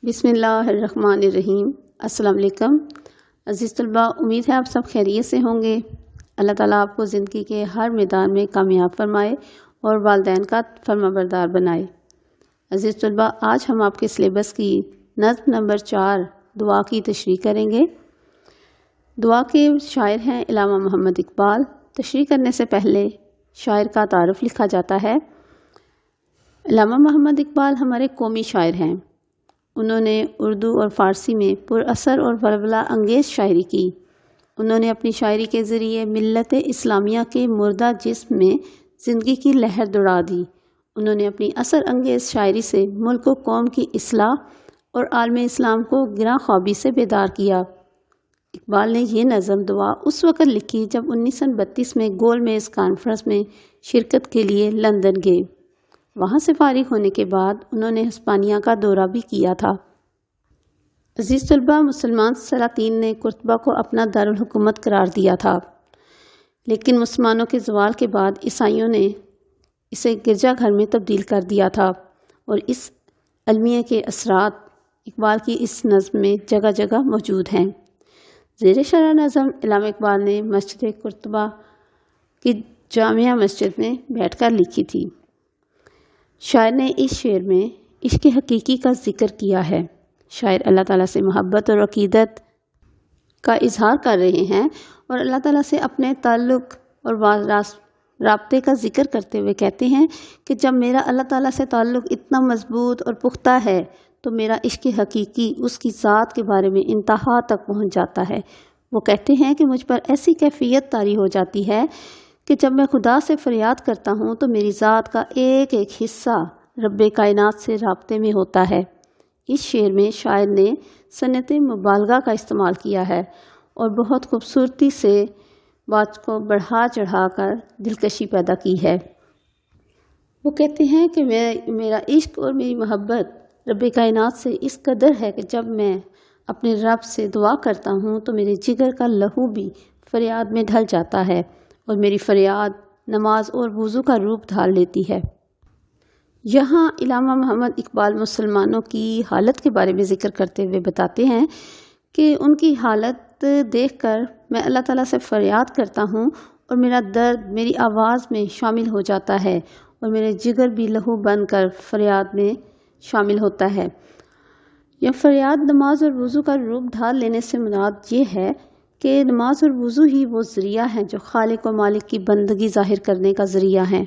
بسم اللہ الرحمن الرحیم۔ السلام علیکم عزیز طلباء، امید ہے آپ سب خیریت سے ہوں گے۔ اللہ تعالیٰ آپ کو زندگی کے ہر میدان میں کامیاب فرمائے اور والدین کا فرمانبردار بنائے۔ عزیز طلباء، آج ہم آپ کے سلیبس کی نظم نمبر 4 دعا کی تشریح کریں گے۔ دعا کے شاعر ہیں علامہ محمد اقبال۔ تشریح کرنے سے پہلے شاعر کا تعارف لکھا جاتا ہے۔ علامہ محمد اقبال ہمارے قومی شاعر ہیں۔ انہوں نے اردو اور فارسی میں پر اثر اور ولولہ انگیز شاعری کی۔ انہوں نے اپنی شاعری کے ذریعے ملت اسلامیہ کے مردہ جسم میں زندگی کی لہر دوڑا دی۔ انہوں نے اپنی اثر انگیز شاعری سے ملک و قوم کی اصلاح اور عالم اسلام کو گراں خوابی سے بیدار کیا۔ اقبال نے یہ نظم دعا اس وقت لکھی جب 1932 میں گول میز کانفرنس میں شرکت کے لیے لندن گئے۔ وہاں سے فارغ ہونے کے بعد انہوں نے ہسپانیہ کا دورہ بھی کیا تھا۔ عزیز طلباء، مسلمان سلاطین نے قرطبہ کو اپنا دارالحکومت قرار دیا تھا، لیکن مسلمانوں کے زوال کے بعد عیسائیوں نے اسے گرجا گھر میں تبدیل کر دیا تھا، اور اس المیہ کے اثرات اقبال کی اس نظم میں جگہ جگہ موجود ہیں۔ زیر شرح نظم علامہ اقبال نے مسجد قرطبہ کی جامع مسجد میں بیٹھ کر لکھی تھی۔ شاعر نے اس شعر میں عشق حقیقی کا ذکر کیا ہے۔ شاعر اللہ تعالیٰ سے محبت اور عقیدت کا اظہار کر رہے ہیں، اور اللہ تعالیٰ سے اپنے تعلق اور رابطے کا ذکر کرتے ہوئے کہتے ہیں کہ جب میرا اللہ تعالیٰ سے تعلق اتنا مضبوط اور پختہ ہے تو میرا عشق حقیقی اس کی ذات کے بارے میں انتہا تک پہنچ جاتا ہے۔ وہ کہتے ہیں کہ مجھ پر ایسی کیفیت طاری ہو جاتی ہے کہ جب میں خدا سے فریاد کرتا ہوں تو میری ذات کا ایک ایک حصہ رب کائنات سے رابطے میں ہوتا ہے۔ اس شعر میں شاعر نے صنعت مبالغہ کا استعمال کیا ہے اور بہت خوبصورتی سے بات کو بڑھا چڑھا کر دلکشی پیدا کی ہے۔ وہ کہتے ہیں کہ میرا عشق اور میری محبت رب کائنات سے اس قدر ہے کہ جب میں اپنے رب سے دعا کرتا ہوں تو میرے جگر کا لہو بھی فریاد میں ڈھل جاتا ہے، اور میری فریاد نماز اور وضو کا روپ دھار لیتی ہے۔ یہاں علامہ محمد اقبال مسلمانوں کی حالت کے بارے میں ذکر کرتے ہوئے بتاتے ہیں کہ ان کی حالت دیکھ کر میں اللہ تعالیٰ سے فریاد کرتا ہوں اور میرا درد میری آواز میں شامل ہو جاتا ہے، اور میرے جگر بھی لہو بن کر فریاد میں شامل ہوتا ہے۔ یہ فریاد نماز اور وضو کا روپ ڈھال لینے سے مراد یہ ہے کہ نماز اور وضو ہی وہ ذریعہ ہیں جو خالق و مالک کی بندگی ظاہر کرنے کا ذریعہ ہیں۔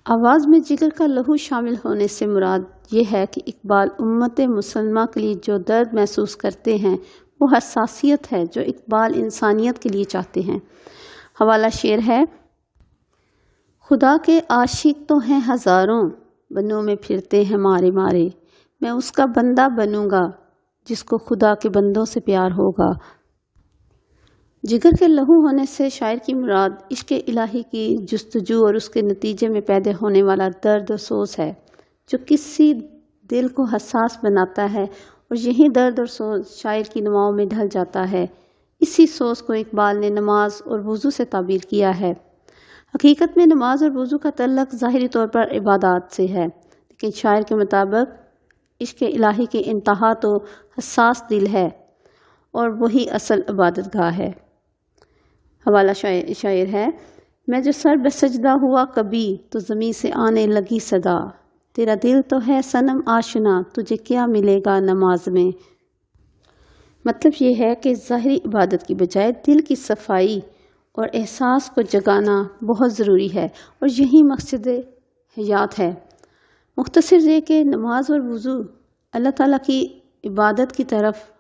آواز میں جگر کا لہو شامل ہونے سے مراد یہ ہے کہ اقبال امت مسلمہ کے لیے جو درد محسوس کرتے ہیں وہ حساسیت ہے جو اقبال انسانیت کے لیے چاہتے ہیں۔ حوالہ شعر ہے: خدا کے عاشق تو ہیں ہزاروں، بنوں میں پھرتے ہیں مارے مارے، میں اس کا بندہ بنوں گا جس کو خدا کے بندوں سے پیار ہوگا۔ جگر کے لہو ہونے سے شاعر کی مراد عشق الہی کی جستجو اور اس کے نتیجے میں پیدا ہونے والا درد و سوز ہے جو کسی دل کو حساس بناتا ہے، اور یہی درد اور سوز شاعر کی نواؤں میں ڈھل جاتا ہے۔ اسی سوز کو اقبال نے نماز اور وضو سے تعبیر کیا ہے۔ حقیقت میں نماز اور وضو کا تعلق ظاہری طور پر عبادات سے ہے، لیکن شاعر کے مطابق عشق الہی کے انتہا تو حساس دل ہے، اور وہی اصل عبادت گاہ ہے۔ حوالہ شاعر ہے: میں جو سر بسجدہ ہوا کبھی تو زمین سے آنے لگی صدا، تیرا دل تو ہے صنم آشنا، تجھے کیا ملے گا نماز میں۔ مطلب یہ ہے کہ ظاہری عبادت کی بجائے دل کی صفائی اور احساس کو جگانا بہت ضروری ہے، اور یہی مقصد حیات ہے۔ مختصر یہ کہ نماز اور وضو اللہ تعالیٰ کی عبادت کی طرف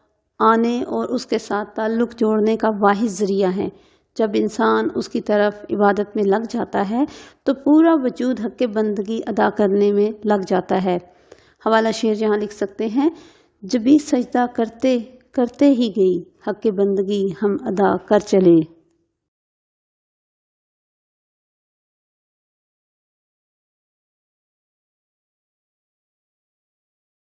آنے اور اس کے ساتھ تعلق جوڑنے کا واحد ذریعہ ہے۔ جب انسان اس کی طرف عبادت میں لگ جاتا ہے تو پورا وجود حق بندگی ادا کرنے میں لگ جاتا ہے۔ حوالہ شعر یہاں لکھ سکتے ہیں: جبھی سجدہ کرتے کرتے ہی گئی، حق بندگی ہم ادا کر چلے۔